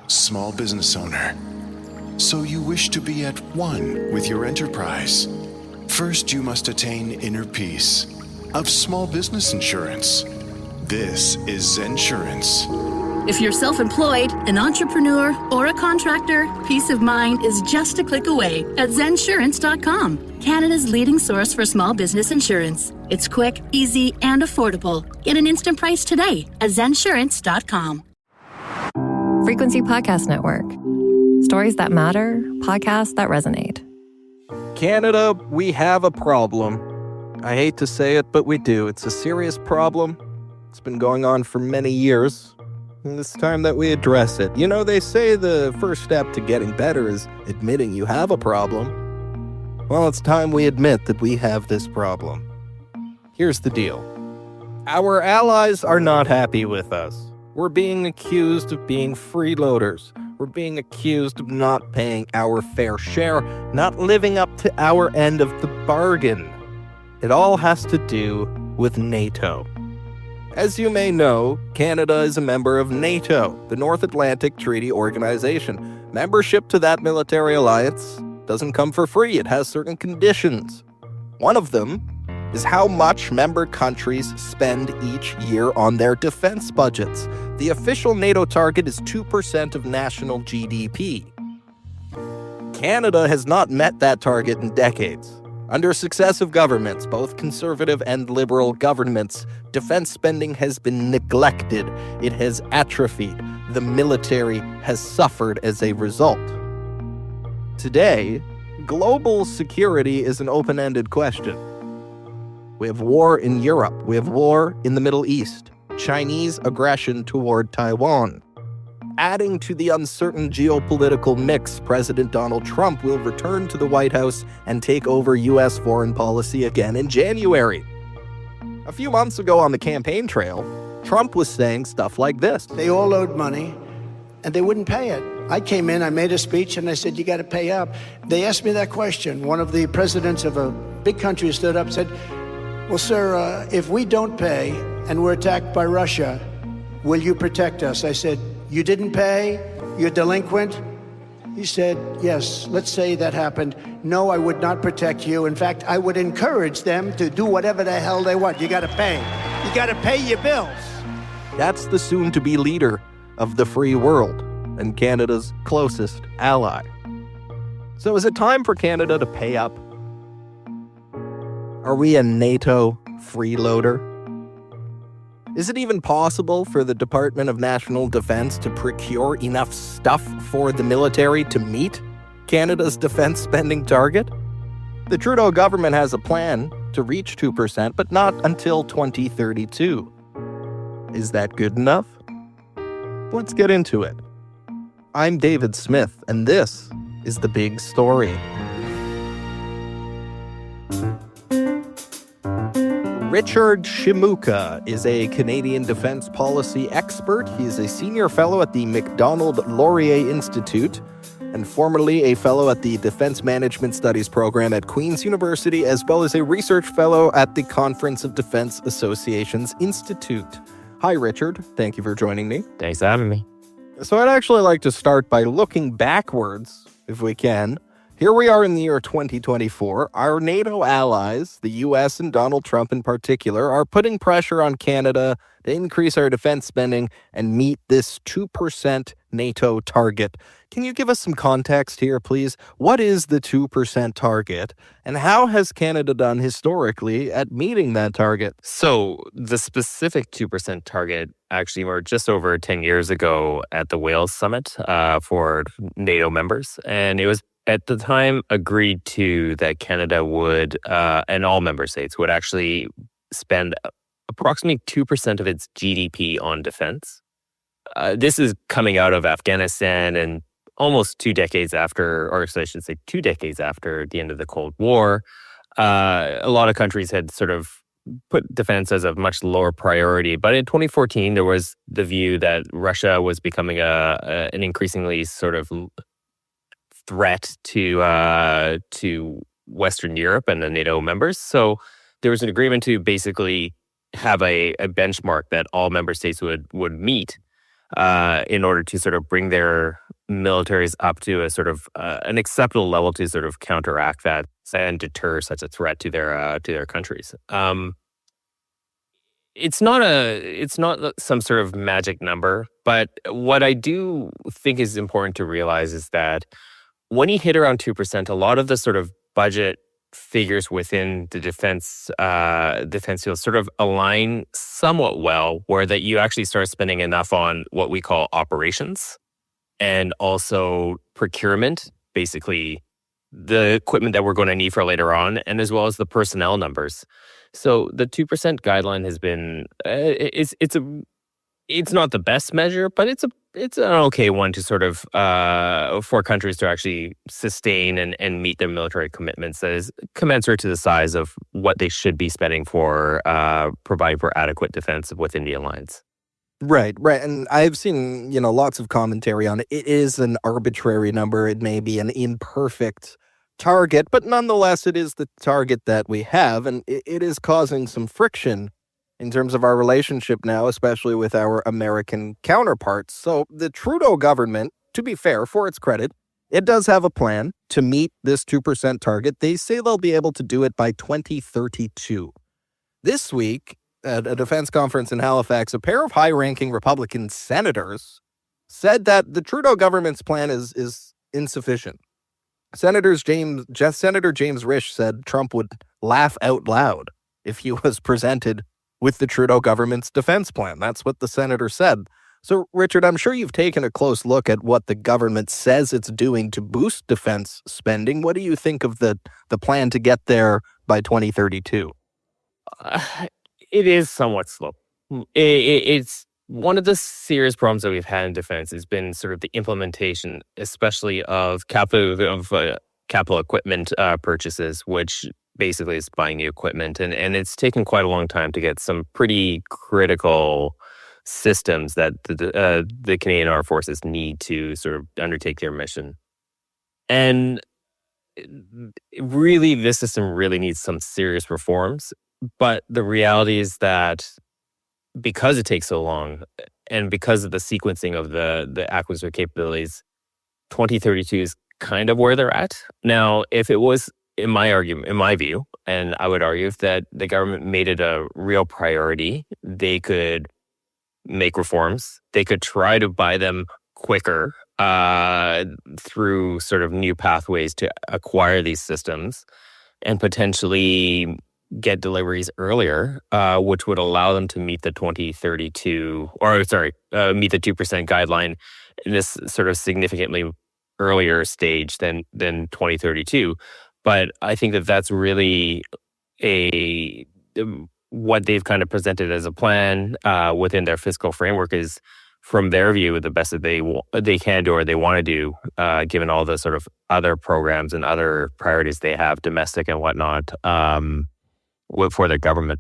small business owner. So you wish to be at one with your enterprise. First, you must attain inner peace of small business insurance. This is Zensurance. If you're self-employed, an entrepreneur, or a contractor, peace of mind is just a click away at Zensurance.com, Canada's leading source for small business insurance. It's quick, easy, and affordable. Get an instant price today at Zensurance.com. Frequency Podcast Network. Stories that matter, podcasts that resonate. Canada, we have a problem. I hate to say it, but we do. It's a serious problem. It's been going on for many years. And it's time that we address it. You know, they say the first step to getting better is admitting you have a problem. Well, it's time we admit that we have this problem. Here's the deal. Our allies are not happy with us. We're being accused of being freeloaders. We're being accused of not paying our fair share, not living up to our end of the bargain. It all has to do with NATO. As you may know, Canada is a member of NATO, the North Atlantic Treaty Organization. Membership to that military alliance doesn't come for free. It has certain conditions. One of them is how much member countries spend each year on their defense budgets. The official NATO target is 2% of national GDP. Canada has not met that target in decades. Under successive governments, both conservative and liberal governments, defense spending has been neglected. It has atrophied. The military has suffered as a result. Today, global security is an open-ended question. We have war in Europe. We have war in the Middle East. Chinese aggression toward Taiwan. Adding to the uncertain geopolitical mix, President Donald Trump will return to the White House and take over U.S. foreign policy again in January. A few months ago on the campaign trail, Trump was saying stuff like this. They all owed money, and they wouldn't pay it. I came in, I made a speech, and I said, you got to pay up. They asked me that question. One of the presidents of a big country stood up and said, well, sir, if we don't pay and we're attacked by Russia, will you protect us? I said, you didn't pay? You're delinquent? He said, yes, let's say that happened. No, I would not protect you. In fact, I would encourage them to do whatever the hell they want. You got to pay. You got to pay your bills. That's the soon-to-be leader of the free world and Canada's closest ally. So is it time for Canada to pay up? Are we a NATO freeloader? Is it even possible for the Department of National Defense to procure enough stuff for the military to meet Canada's defense spending target? The Trudeau government has a plan to reach 2%, but not until 2032. Is that good enough? Let's get into it. I'm David Smith, and this is The Big Story. Richard Shimooka is a Canadian defense policy expert. He is a senior fellow at the Macdonald-Laurier Institute and formerly a fellow at the Defense Management Studies program at Queen's University, as well as a research fellow at the Conference of Defense Associations Institute. Hi, Richard. Thank you for joining me. Thanks for having me. So I'd actually like to start by looking backwards, if we can. Here we are in the year 2024. Our NATO allies, the U.S. and Donald Trump in particular, are putting pressure on Canada to increase our defense spending and meet this 2% NATO target. Can you give us some context here, please? What is the 2% target, and how has Canada done historically at meeting that target? So the specific 2% target actually were just over 10 years ago at the Wales Summit for NATO members, and it was at the time agreed to that Canada would, and all member states would actually spend approximately 2% of its GDP on defense. This is coming out of Afghanistan and almost 2 decades after, or I should say 2 decades after the end of the Cold War. A lot of countries had sort of put defense as a much lower priority. But in 2014, there was the view that Russia was becoming an increasingly sort of threat to Western Europe and the NATO members. So there was an agreement to basically have a benchmark that all member states would meet in order to sort of bring their militaries up to a sort of an acceptable level to sort of counteract that and deter such a threat to their countries. It's not some sort of magic number, but what I do think is important to realize is that when you hit around 2%, a lot of the sort of budget figures within the defense field sort of align somewhat well, where that you actually start spending enough on what we call operations and also procurement, basically the equipment that we're going to need for later on, and as well as the personnel numbers. So the 2% guideline has been it's not the best measure, but it's an okay one to sort of for countries to actually sustain and meet their military commitments that is commensurate to the size of what they should be spending for providing for adequate defense within the alliance. Right. And I've seen, lots of commentary on it. It is an arbitrary number. It may be an imperfect target, but nonetheless, it is the target that we have, and it is causing some friction in terms of our relationship now, especially with our American counterparts. So the Trudeau government, to be fair, for its credit, it does have a plan to meet this 2% target. They say they'll be able to do it by 2032. This week, at a defense conference in Halifax, a pair of high-ranking Republican senators said that the Trudeau government's plan is insufficient. Senator James Risch said Trump would laugh out loud if he was presented with the Trudeau government's defense plan. That's what the senator said. So, Richard, I'm sure you've taken a close look at what the government says it's doing to boost defense spending. What do you think of the plan to get there by 2032? It is somewhat slow. It's one of the serious problems that we've had in defense has been sort of the implementation, especially of capital equipment purchases, which basically is buying new equipment. And it's taken quite a long time to get some pretty critical systems that the Canadian Armed Forces need to sort of undertake their mission. And really, this system really needs some serious reforms. But the reality is that because it takes so long and because of the sequencing of the acquisition capabilities, 2032 is kind of where they're at. Now, if it was, in my view, and I would argue that the government made it a real priority, they could make reforms. They could try to buy them quicker through sort of new pathways to acquire these systems and potentially get deliveries earlier, which would allow them to meet the 2032, meet the 2% guideline in this sort of significantly earlier stage than 2032. But I think that that's really what they've kind of presented as a plan within their fiscal framework is, from their view, the best that they can do or they want to do, given all the sort of other programs and other priorities they have, domestic and whatnot, for their government.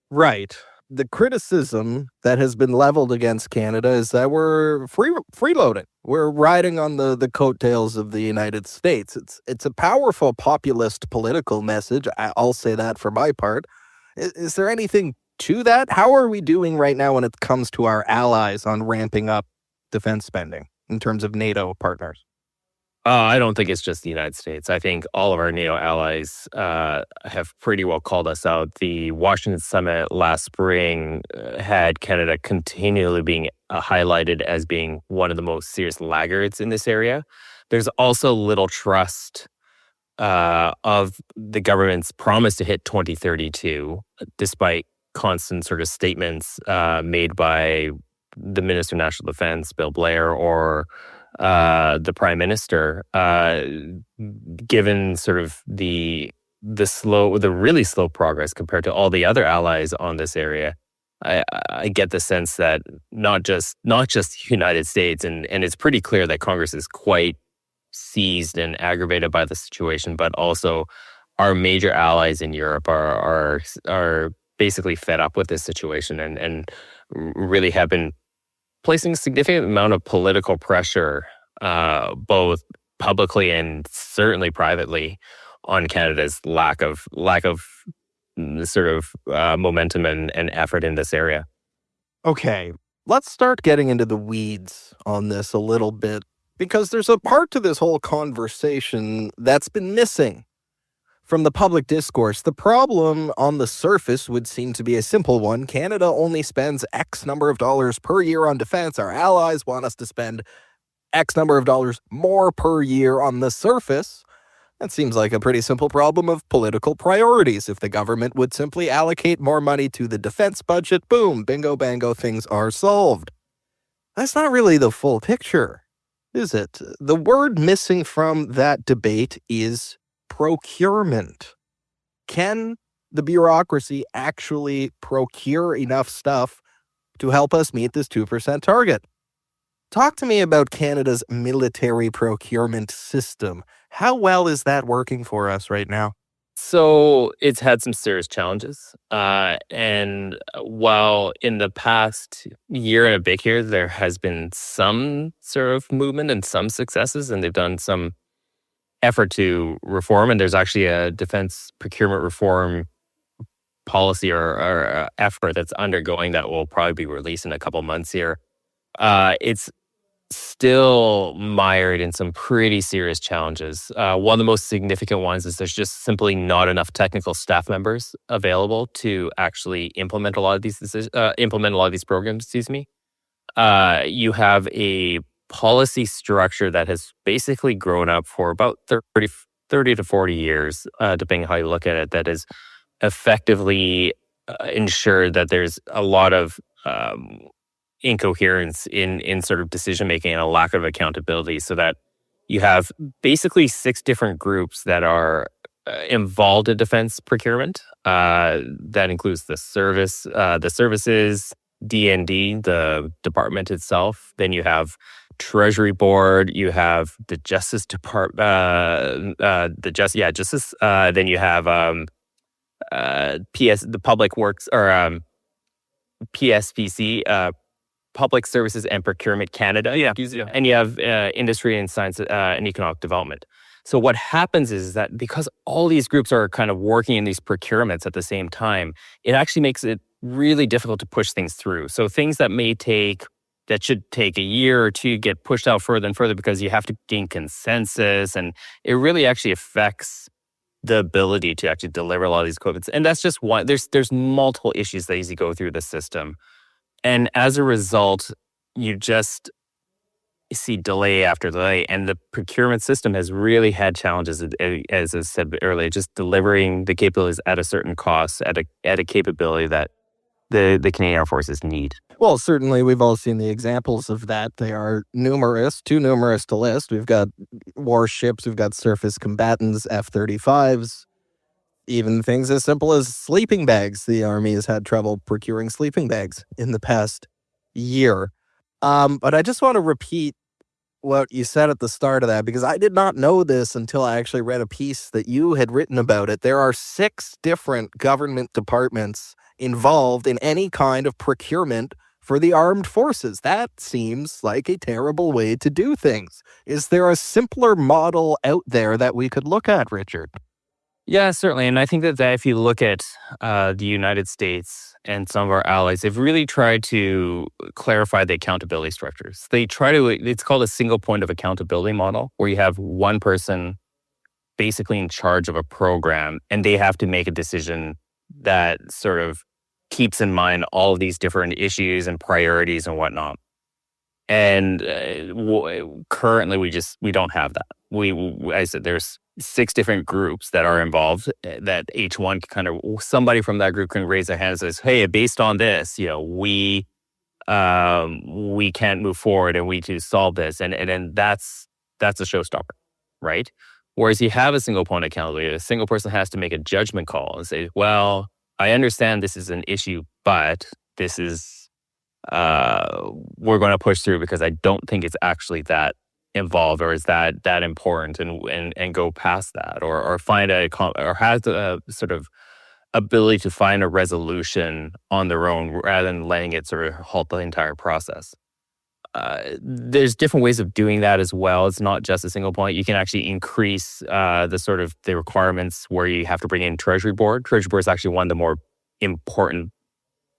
Right. The criticism that has been leveled against Canada is that we're freeloading. We're riding on the coattails of the United States. It's a powerful populist political message. I'll say that for my part. Is there anything to that? How are we doing right now when it comes to our allies on ramping up defense spending in terms of NATO partners? I don't think it's just the United States. I think all of our NATO allies have pretty well called us out. The Washington summit last spring had Canada continually being highlighted as being one of the most serious laggards in this area. There's also little trust of the government's promise to hit 2032, despite constant sort of statements made by the Minister of National Defense, Bill Blair, or the Prime Minister, given sort of the really slow progress compared to all the other allies on this area. I get the sense that not just the United States, and it's pretty clear that Congress is quite seized and aggravated by the situation, but also our major allies in Europe are basically fed up with this situation and really have been placing a significant amount of political pressure, both publicly and certainly privately, on Canada's lack of sort of momentum and effort in this area. Okay, Let's start getting into the weeds on this a little bit, because there's a part to this whole conversation that's been missing from the public discourse. The problem on the surface would seem to be a simple one. Canada only spends X number of dollars per year on defense. Our allies want us to spend X number of dollars more per year on the surface. That seems like a pretty simple problem of political priorities. If the government would simply allocate more money to the defense budget, boom, bingo bango, things are solved. That's not really the full picture, is it? The word missing from that debate is procurement. Can the bureaucracy actually procure enough stuff to help us meet this 2% target? Talk to me about Canada's military procurement system. How well is that working for us right now? So it's had some serious challenges. And while in the past year and a bit here, there has been some sort of movement and some successes, and they've done some effort to reform. And there's actually a defense procurement reform policy or effort that's undergoing that will probably be released in a couple months here. It's still mired in some pretty serious challenges. One of the most significant ones is there's just simply not enough technical staff members available to actually implement a lot of these programs. You have a policy structure that has basically grown up for about 30 to 40 years, depending on how you look at it, that is effectively ensured that there's a lot of incoherence in sort of decision making and a lack of accountability, so that you have basically 6 different groups that are involved in defense procurement. That includes the services, D&D, the department itself. Then you have Treasury Board. You have the Justice Department. Justice. Then you have the Public Works or PSPC. Public Services and Procurement Canada. And you have Industry and Science and Economic Development. So what happens is that because all these groups are kind of working in these procurements at the same time, it actually makes it really difficult to push things through. So things that should take a year or two get pushed out further and further because you have to gain consensus, and it really actually affects the ability to actually deliver a lot of these commitments. And that's just one. There's multiple issues that you go through the system. And as a result, you just see delay after delay. And the procurement system has really had challenges, as I said earlier, just delivering the capabilities at a certain cost, at a capability that the Canadian Armed Forces need. Well, certainly we've all seen the examples of that. They are numerous, too numerous to list. We've got warships, we've got surface combatants, F-35s, even things as simple as sleeping bags. The Army has had trouble procuring sleeping bags in the past year. But I just want to repeat what you said at the start of that, because I did not know this until I actually read a piece that you had written about it. There are 6 different government departments involved in any kind of procurement for the armed forces. That seems like a terrible way to do things. Is there a simpler model out there that we could look at, Richard? Yeah, certainly. And I think that if you look at the United States and some of our allies, they've really tried to clarify the accountability structures. It's called a single point of accountability model, where you have one person basically in charge of a program, and they have to make a decision that sort of keeps in mind all of these different issues and priorities and whatnot. And currently, we don't have that. I said there's 6 different groups that are involved, that each one somebody from that group can raise their hand and says, hey, based on this, we can't move forward and we need to solve this. And then that's a showstopper, right? Whereas you have a single point of accountability, a single person has to make a judgment call and say, well, I understand this is an issue, but this is, we're going to push through because I don't think it's actually that involved or is that important, and go past that, or find or has a sort of ability to find a resolution on their own rather than letting it sort of halt the entire process. There's different ways of doing that as well. It's not just a single point. You can actually increase the requirements where you have to bring in Treasury Board. Treasury Board is actually one of the more important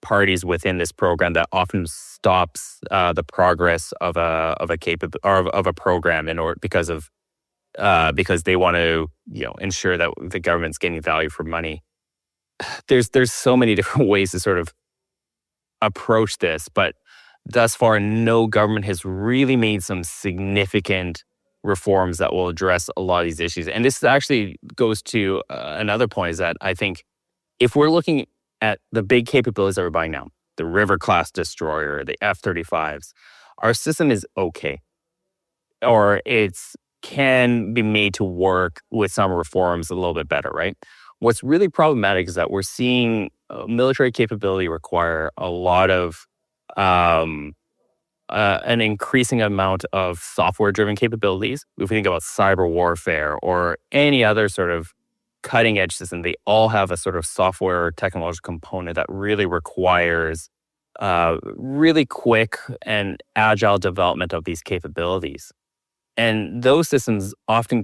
parties within this program that often stops the progress of a program in order because they want to ensure that the government's getting value for money. There's so many different ways to sort of approach this, but thus far, no government has really made some significant reforms that will address a lot of these issues. And this actually goes to another point, is that I think if we're looking at the big capabilities that we're buying now, the River-class destroyer, the F-35s, our system is okay. Or it's can be made to work with some reforms a little bit better, right? What's really problematic is that we're seeing military capability require a lot of an increasing amount of software-driven capabilities. If we think about cyber warfare or any other sort of cutting-edge system, they all have a sort of software technological component that really requires really quick and agile development of these capabilities. And those systems often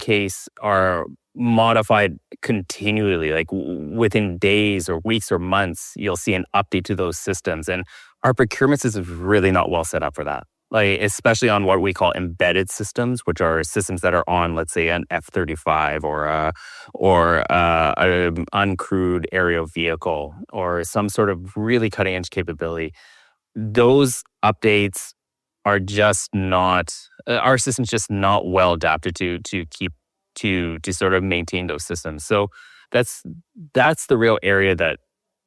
are modified continually, like within days or weeks or months, you'll see an update to those systems. And our procurement system is really not well set up for that. Like, especially on what we call embedded systems, which are systems that are on, let's say, an F-35 or an uncrewed aerial vehicle or some sort of really cutting-edge capability. Those updates are just not, our system's just not well adapted to sort of maintain those systems. So that's the real area that,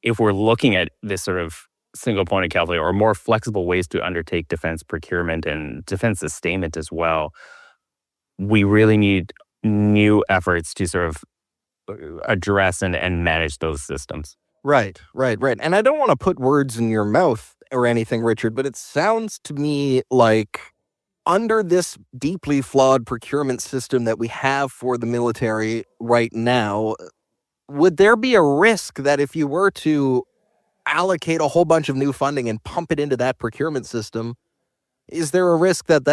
if we're looking at this sort of single point of calculation or more flexible ways to undertake defense procurement and defense sustainment as well, we really need new efforts to sort of address and manage those systems. Right. And I don't want to put words in your mouth or anything, Richard, but it sounds to me like under this deeply flawed procurement system that we have for the military right now, would there be a risk that if you were to allocate a whole bunch of new funding and pump it into that procurement system, is there a risk that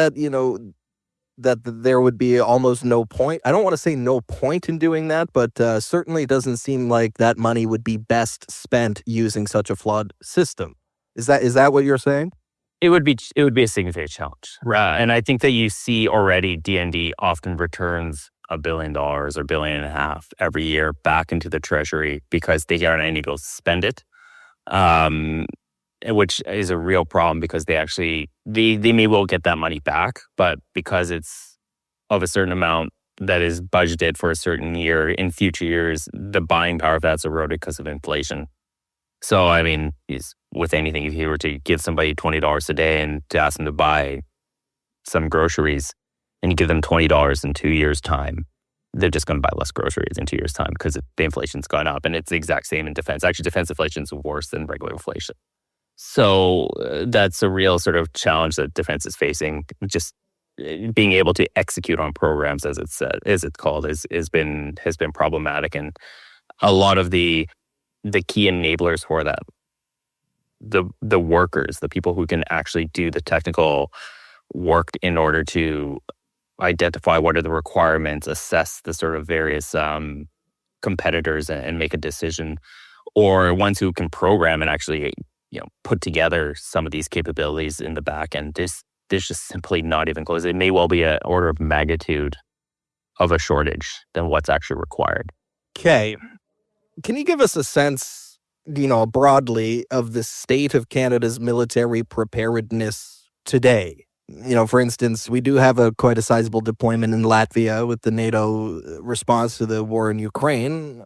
there would be almost no point? I don't want to say no point in doing that, but certainly it doesn't seem like that money would be best spent using such a flawed system. Is that what you're saying? It would be a significant challenge. And I think that you see already D&D often returns $1 billion or $1.5 billion every year back into the treasury because they aren't able to spend it. Which is a real problem because they may well get that money back, but because it's of a certain amount that is budgeted for a certain year, in future years, the buying power of that's eroded because of inflation. So, I mean, with anything, if you were to give somebody $20 a day and to ask them to buy some groceries and you give them $20 in 2 years' time, they're just going to buy less groceries in 2 years' time because the inflation's gone up. And it's the exact same in defense. Actually, defense inflation is worse than regular inflation. So that's a real sort of challenge that defense is facing. Just being able to execute on programs, as it's called, has been problematic. And a lot of the key enablers for that, the workers, the people who can actually do the technical work in order to identify what are the requirements, assess the sort of various competitors and make a decision, or ones who can program and actually put together some of these capabilities in the back end. There's just simply not even close. It may well be an order of magnitude of a shortage than what's actually required. Okay. Can you give us a sense, broadly, of the state of Canada's military preparedness today? For instance, we do have quite a sizable deployment in Latvia with the NATO response to the war in Ukraine.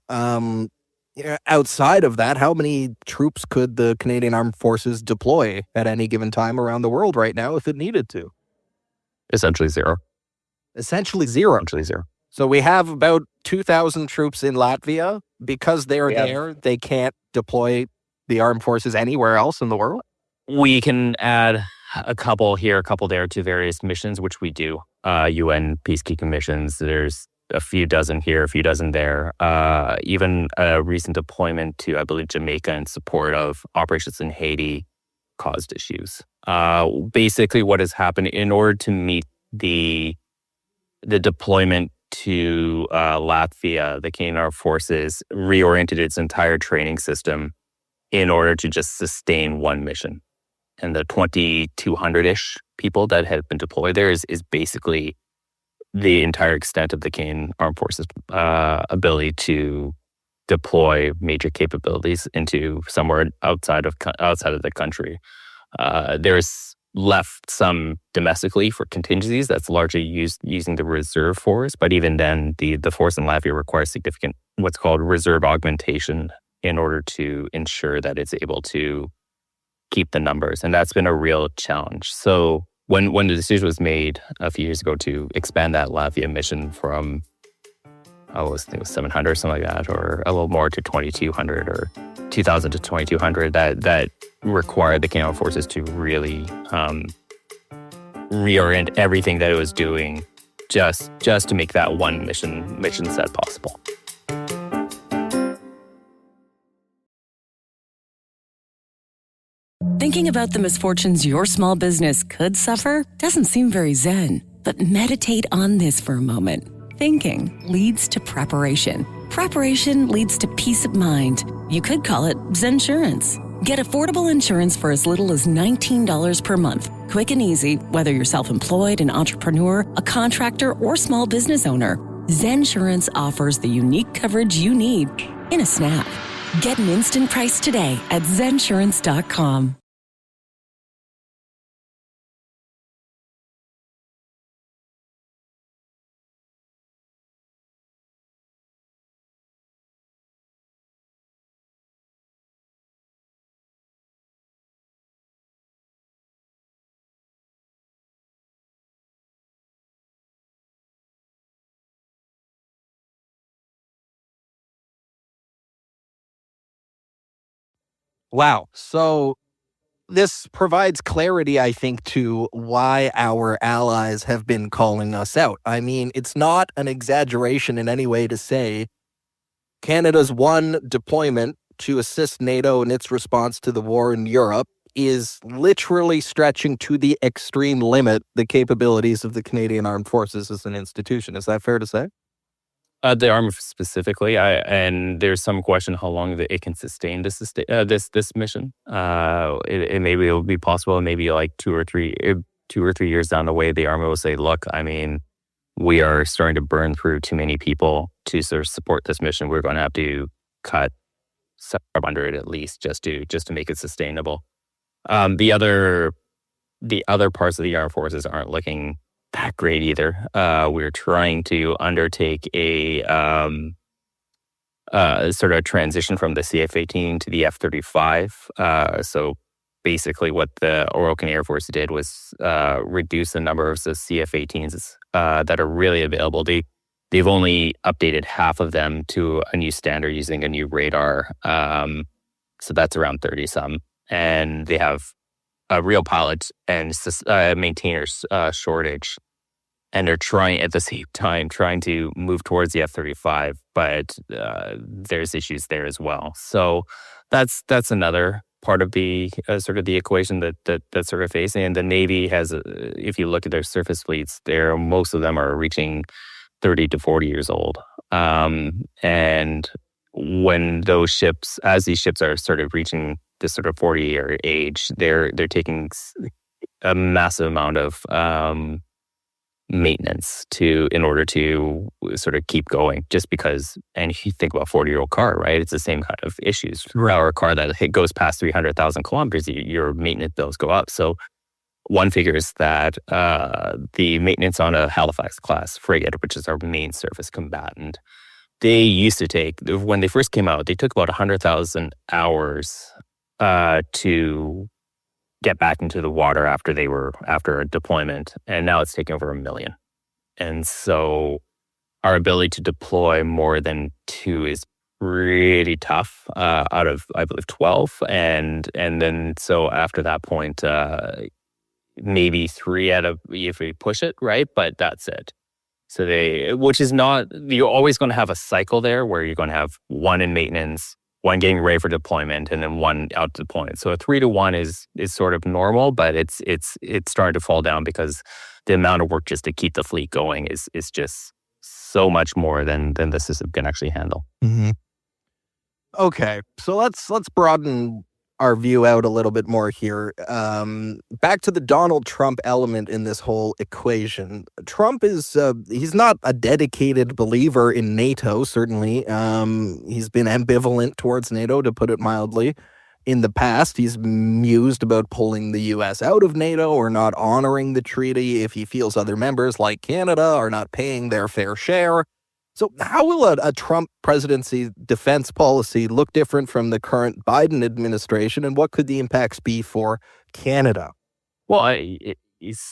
Outside of that, how many troops could the Canadian Armed Forces deploy at any given time around the world right now if it needed to? Essentially zero. Essentially zero. So we have about 2,000 troops in Latvia. Because they're there, they can't deploy the armed forces anywhere else in the world? We can add a couple here, a couple there to various missions, which we do. UN peacekeeping missions. There's a few dozen here, a few dozen there. Even a recent deployment to, I believe, Jamaica in support of operations in Haiti caused issues. Basically, what has happened in order to meet the deployment to Latvia, the Canadian Armed Forces reoriented its entire training system in order to just sustain one mission. And the 2,200-ish people that have been deployed there is basically the entire extent of the Canadian Armed Forces ability to deploy major capabilities into somewhere outside of the country. There's left some domestically for contingencies that's largely using the reserve force, but even then, the force in Latvia requires significant what's called reserve augmentation in order to ensure that it's able to keep the numbers, and that's been a real challenge. So when the decision was made a few years ago to expand that Latvia mission from I think it was 700 or something like that, or a little more to 2,200 or 2,000 to 2,200, that required the Canadian Forces to really reorient everything that it was doing just to make that one mission set possible. Thinking about the misfortunes your small business could suffer doesn't seem very zen, but meditate on this for a moment. Thinking leads to preparation. Preparation leads to peace of mind. You could call it Zensurance. Get affordable insurance for as little as $19 per month. Quick and easy, whether you're self-employed, an entrepreneur, a contractor, or small business owner. Zensurance offers the unique coverage you need in a snap. Get an instant price today at Zensurance.com. Wow. So this provides clarity, I think, to why our allies have been calling us out. I mean, it's not an exaggeration in any way to say Canada's one deployment to assist NATO in its response to the war in Europe is literally stretching to the extreme limit the capabilities of the Canadian Armed Forces as an institution. Is that fair to say? The Army specifically, and there's some question how long it can sustain this mission. Maybe it will be possible. Maybe like 2 or 3 years down the way, the Army will say, "Look, I mean, we are starting to burn through too many people to sort of support this mission. We're going to have to cut 700 at least just to make it sustainable." The other parts of the armed forces aren't looking that great either. We're trying to undertake a sort of transition from the CF-18 to the F-35. So basically what the Royal Canadian Air Force did was reduce the number of the CF-18s that are really available. They've only updated half of them to a new standard using a new radar. So that's around 30-some. And they have a real pilot and maintainers shortage. And they're trying at the same time to move towards the F-35, but there's issues there as well. So that's another part of the sort of the equation that's sort of facing. And the Navy has, if you look at their surface fleets, most of them are reaching 30 to 40 years old. And when those ships, as these ships are sort of reaching this sort of 40-year age, they're taking a massive amount of maintenance in order to sort of keep going, just because, and if you think about a 40-year-old car, right, it's the same kind of issues. Or a car that goes past 300,000 kilometers, your maintenance bills go up. So one figures that the maintenance on a Halifax-class frigate, which is our main surface combatant, they used to take, when they first came out, they took about 100,000 hours to get back into the water after a deployment, and now it's taking over 1 million. And so our ability to deploy more than 2 is really tough out of, I believe, 12. And then so after that point, maybe 3 out of, if we push it, right? But that's it. So which is not, you're always going to have a cycle there where you're going to have 1 in maintenance, 1 getting ready for deployment, and then 1 out to deployment. So a 3-to-1 is sort of normal, but it's starting to fall down because the amount of work just to keep the fleet going is just so much more than the system can actually handle. Mm-hmm. Okay, so let's broaden our view out a little bit more here. Back to the Donald Trump element in this whole equation. Trump is he's not a dedicated believer in NATO, certainly. He's been ambivalent towards NATO, to put it mildly. In the past, he's mused about pulling the U.S. out of NATO or not honoring the treaty if he feels other members like Canada are not paying their fair share. So how will a Trump presidency defense policy look different from the current Biden administration, and what could the impacts be for Canada? Well,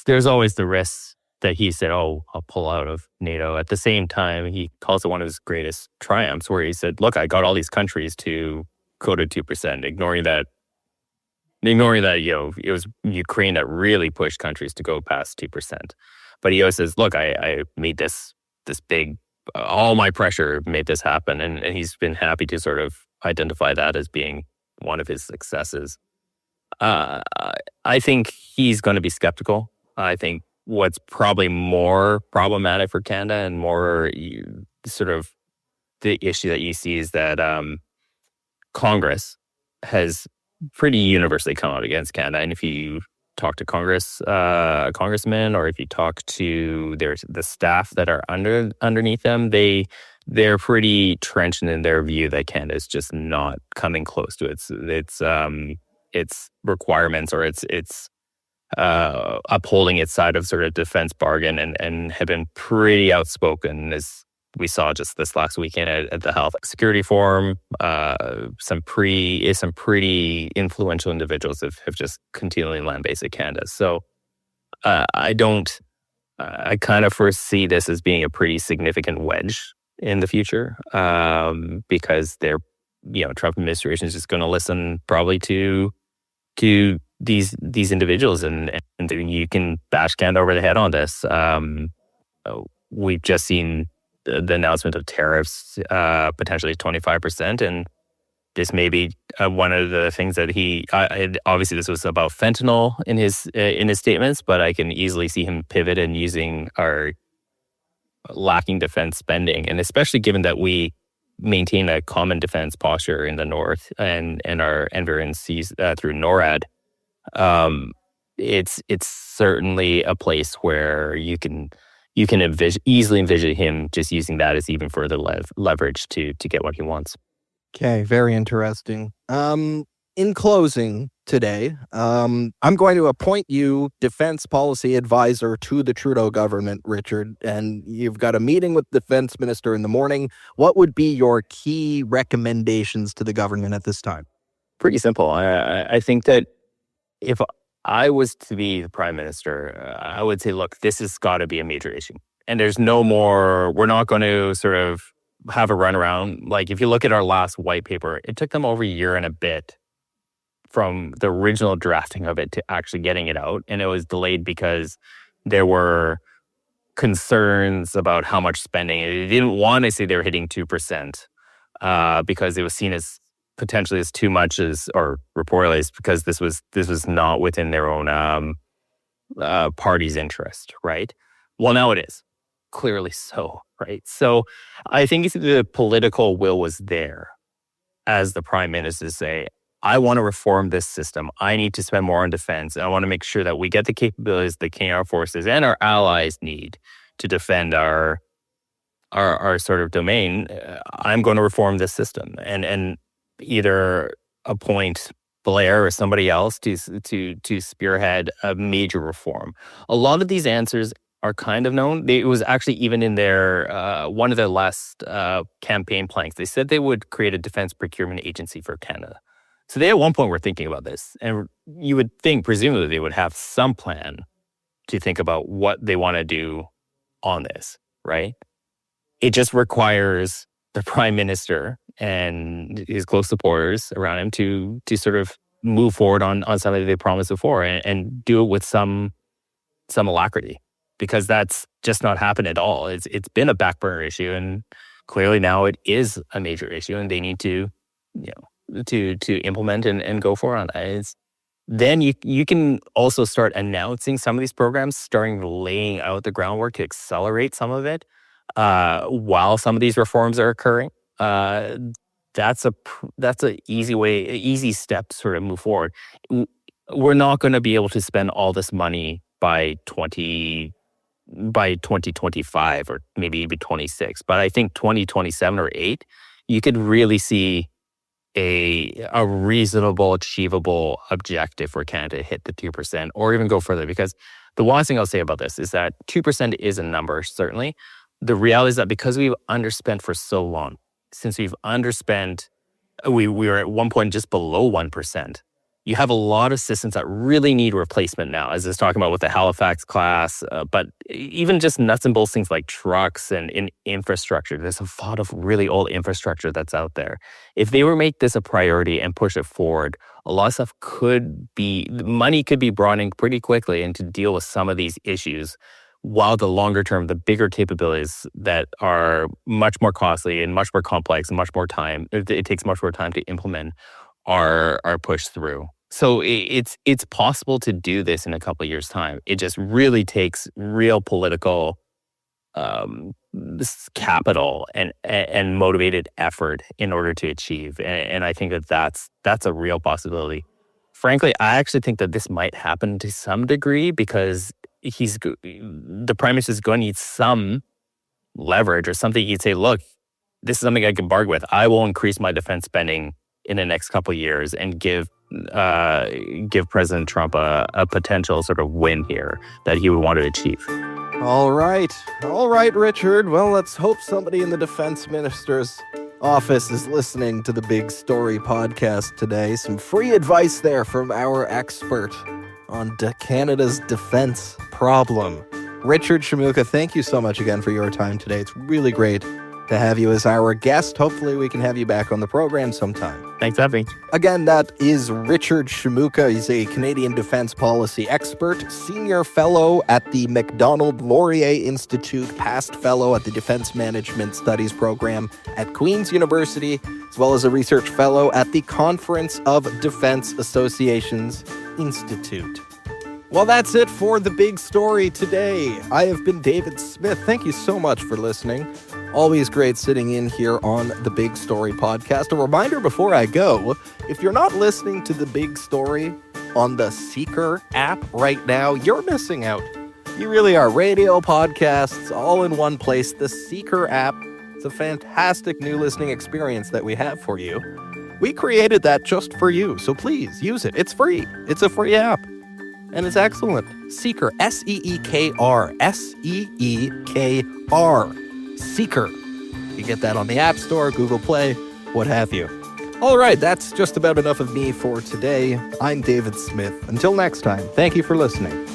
there's always the risk that he said, "Oh, I'll pull out of NATO." At the same time, he calls it one of his greatest triumphs, where he said, "Look, I got all these countries to go to 2%," ignoring that, it was Ukraine that really pushed countries to go past 2%. But he always says, "Look, I made this big." All my pressure made this happen, and he's been happy to sort of identify that as being one of his successes. I think he's going to be skeptical. I think what's probably more problematic for Canada and more sort of the issue that you see is that Congress has pretty universally come out against Canada, and if you talk to congressmen, or if you talk to the staff that are underneath them, they're pretty trenchant in their view that Canada is just not coming close to its requirements, or its upholding its side of sort of defense bargain, and have been pretty outspoken, as we saw just this last weekend at the Health Security Forum. Some pretty influential individuals have just continually lambasted Canada. So I kind of foresee this as being a pretty significant wedge in the future, because Trump administration is just going to listen probably to these individuals, and you can bash Canada over the head on this. We've just seen the announcement of tariffs, potentially 25%, and this may be one of the things that obviously this was about fentanyl in his statements, but I can easily see him pivot and using our lacking defense spending, and especially given that we maintain a common defense posture in the North and our environs seas through NORAD. It's certainly a place where you can easily envision him just using that as even further leverage to get what he wants. Okay, very interesting. In closing today, I'm going to appoint you defense policy advisor to the Trudeau government, Richard, and you've got a meeting with the defense minister in the morning. What would be your key recommendations to the government at this time? Pretty simple. I think that if I was to be the prime minister, I would say, look, this has got to be a major issue. And there's no more, we're not going to sort of have a runaround. Like, if you look at our last white paper, it took them over a year and a bit from the original drafting of it to actually getting it out. And it was delayed because there were concerns about how much spending. They didn't want to say they were hitting 2% because it was seen as potentially as too much, or reportedly as, because this was not within their own party's interest, right? Well, now it is. Clearly so, right? So I think the political will was there as the prime minister to say, I want to reform this system. I need to spend more on defense. And I want to make sure that we get the capabilities the Canadian Armed Forces and our allies need to defend our sort of domain. I'm going to reform this system and either appoint Blair or somebody else to spearhead a major reform. A lot of these answers are kind of known. It was actually even in their one of their last campaign planks. They said they would create a defense procurement agency for Canada. So they at one point were thinking about this, and you would think presumably they would have some plan to think about what they want to do on this, right? It just requires the prime minister and his close supporters around him to sort of move forward on something they promised before and do it with some alacrity, because that's just not happened at all. It's been a back burner issue, and clearly now it is a major issue, and they need to to implement and go for on that. Then you can also start announcing some of these programs, starting laying out the groundwork to accelerate some of it while some of these reforms are occurring. that's a easy step to sort of move forward. We're not going to be able to spend all this money by 2025 or maybe even 26. But I think 2027 or 8, you could really see a reasonable, achievable objective for Canada to hit the 2% or even go further. Because the one thing I'll say about this is that 2% is a number, certainly. The reality is that because we've underspent for so long, since we've underspent, we were at one point just below 1%. You have a lot of systems that really need replacement now, as I was talking about with the Halifax class, but even just nuts and bolts things like trucks and in infrastructure. There's a lot of really old infrastructure that's out there. If they were to make this a priority and push it forward, a lot of stuff money could be brought in pretty quickly and to deal with some of these issues, while the longer term, the bigger capabilities that are much more costly and much more complex and much more time, it takes much more time to implement, are pushed through. So it's possible to do this in a couple of years' time. It just really takes real political capital and motivated effort in order to achieve. And I think that's a real possibility. Frankly, I actually think that this might happen to some degree because the Prime Minister is going to need some leverage or something. He'd say, look, this is something I can bargain with. I will increase my defense spending in the next couple of years and give President Trump a potential sort of win here that he would want to achieve. All right, Richard. Well, let's hope somebody in the defense minister's office is listening to the Big Story podcast today. Some free advice there from our expert on Canada's defense problem. Richard Shimooka, thank you so much again for your time today. It's really great to have you as our guest. Hopefully we can have you back on the program sometime. Thanks for having me. Again, that is Richard Shimooka. He's a Canadian defense policy expert, senior fellow at the Macdonald-Laurier Institute, past fellow at the Defense Management Studies program at Queen's University, as well as a research fellow at the Conference of Defense Associations Institute. Well, that's it for The Big Story today. I have been David Smith. Thank you so much for listening. Always great sitting in here on The Big Story podcast. A reminder before I go, if you're not listening to The Big Story on the Seeker app right now, you're missing out. You really are. Radio, podcasts, all in one place. The Seeker app is a fantastic new listening experience that we have for you. We created that just for you, so please use it. It's free. It's a free app. And it's excellent. Seeker, S-E-E-K-R, S-E-E-K-R, Seeker. You get that on the App Store, Google Play, what have you. All right, that's just about enough of me for today. I'm David Smith. Until next time, thank you for listening.